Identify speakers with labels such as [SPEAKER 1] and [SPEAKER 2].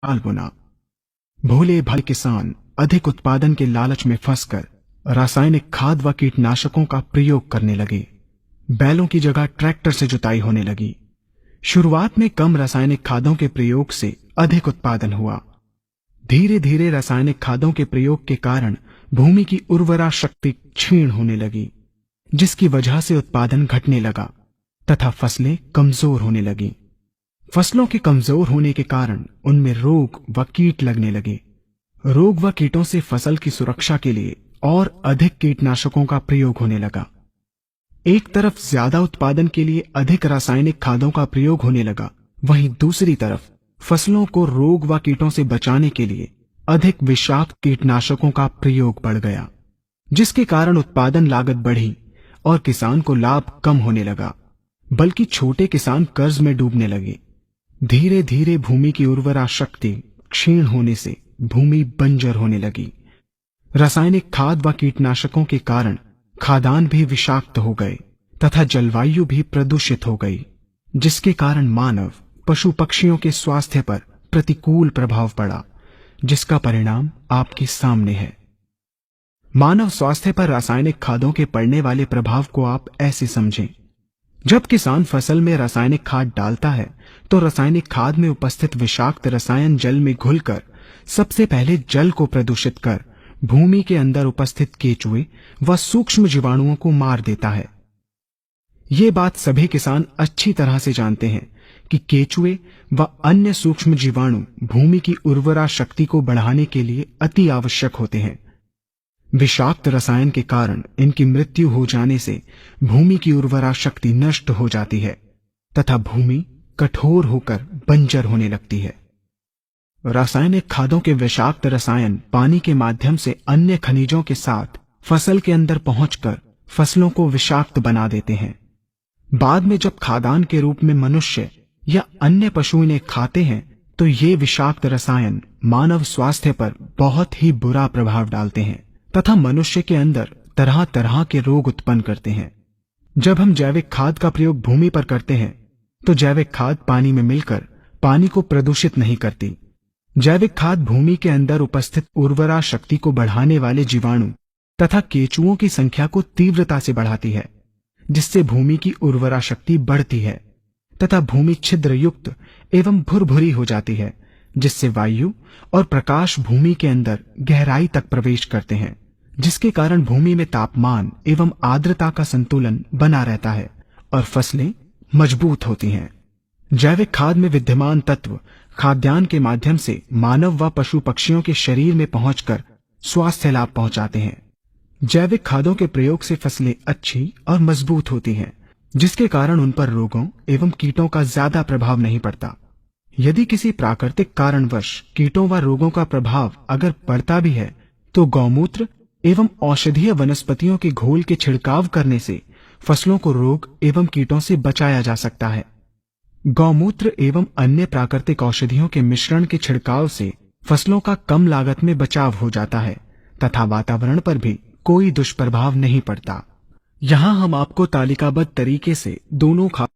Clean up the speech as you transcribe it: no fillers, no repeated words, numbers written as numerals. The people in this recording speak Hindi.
[SPEAKER 1] हाल बुना। भोले भाले किसान अधिक उत्पादन के लालच में फंसकर रासायनिक खाद व कीटनाशकों का प्रयोग करने लगे। बैलों की जगह ट्रैक्टर से जुताई होने लगी। शुरुआत में कम रासायनिक खादों के प्रयोग से अधिक उत्पादन हुआ। धीरे धीरे रासायनिक खादों के प्रयोग के कारण भूमि की उर्वरा शक्ति क्षीण होने लगी, जिसकी वजह से उत्पादन घटने लगा तथा फसलें कमजोर होने लगीं। फसलों के कमजोर होने के कारण उनमें रोग व कीट लगने लगे। रोग व कीटों से फसल की सुरक्षा के लिए और अधिक कीटनाशकों का प्रयोग होने लगा। एक तरफ ज्यादा उत्पादन के लिए अधिक रासायनिक खादों का प्रयोग होने लगा, वहीं दूसरी तरफ फसलों को रोग व कीटों से बचाने के लिए अधिक विषाक्त कीटनाशकों का प्रयोग बढ़ गया, जिसके कारण उत्पादन लागत बढ़ी और किसान को लाभ कम होने लगा, बल्कि छोटे किसान कर्ज में डूबने लगे। धीरे धीरे भूमि की उर्वरा शक्ति क्षीण होने से भूमि बंजर होने लगी। रासायनिक खाद व कीटनाशकों के कारण खाद्यान्न भी विषाक्त हो गए तथा जलवायु भी प्रदूषित हो गई, जिसके कारण मानव पशु पक्षियों के स्वास्थ्य पर प्रतिकूल प्रभाव पड़ा, जिसका परिणाम आपके सामने है। मानव स्वास्थ्य पर रासायनिक खादों के पड़ने वाले प्रभाव को आप ऐसे समझें। जब किसान फसल में रासायनिक खाद डालता है तो रासायनिक खाद में उपस्थित विषाक्त रसायन जल में घुलकर सबसे पहले जल को प्रदूषित कर भूमि के अंदर उपस्थित केचुए व सूक्ष्म जीवाणुओं को मार देता है। ये बात सभी किसान अच्छी तरह से जानते हैं कि केचुए व अन्य सूक्ष्म जीवाणु भूमि की उर्वरा शक्ति को बढ़ाने के लिए अति आवश्यक होते हैं। विषाक्त रसायन के कारण इनकी मृत्यु हो जाने से भूमि की उर्वरा शक्ति नष्ट हो जाती है तथा भूमि कठोर होकर बंजर होने लगती है। रासायनिक खादों के विषाक्त रसायन पानी के माध्यम से अन्य खनिजों के साथ फसल के अंदर पहुंचकर फसलों को विषाक्त बना देते हैं। बाद में जब खाद्यान्न के रूप में मनुष्य या अन्य पशु इन्हें खाते हैं तो ये विषाक्त रसायन मानव स्वास्थ्य पर बहुत ही बुरा प्रभाव डालते हैं तथा मनुष्य के अंदर तरह तरह के रोग उत्पन्न करते हैं। जब हम जैविक खाद का प्रयोग भूमि पर करते हैं तो जैविक खाद पानी में मिलकर पानी को प्रदूषित नहीं करती। जैविक खाद भूमि के अंदर उपस्थित उर्वरा शक्ति को बढ़ाने वाले जीवाणु तथा केचुओं की संख्या को तीव्रता से बढ़ाती है, जिससे भूमि की उर्वरा शक्ति बढ़ती है तथा भूमि छिद्र युक्त एवं भुरभुरी हो जाती है, जिससे वायु और प्रकाश भूमि के अंदर गहराई तक प्रवेश करते हैं, जिसके कारण भूमि में तापमान एवं आर्द्रता का संतुलन बना रहता है और फसलें मजबूत होती हैं। जैविक खाद में विद्यमान तत्व खाद्यान्न के माध्यम से मानव व पशु पक्षियों के शरीर में पहुंचकर स्वास्थ्य लाभ पहुंचाते हैं। जैविक खादों के प्रयोग से फसलें अच्छी और मजबूत होती हैं, जिसके कारण उन पर रोगों एवं कीटों का ज्यादा प्रभाव नहीं पड़ता। यदि किसी प्राकृतिक कारणवश कीटों व रोगों का प्रभाव अगर पड़ता भी है तो गौमूत्र एवं औषधीय वनस्पतियों के घोल के छिड़काव करने से फसलों को रोग एवं कीटों से बचाया जा सकता है। गौमूत्र एवं अन्य प्राकृतिक औषधियों के मिश्रण के छिड़काव से फसलों का कम लागत में बचाव हो जाता है तथा वातावरण पर भी कोई दुष्प्रभाव नहीं पड़ता। यहाँ हम आपको तालिकाबद्ध तरीके से दोनों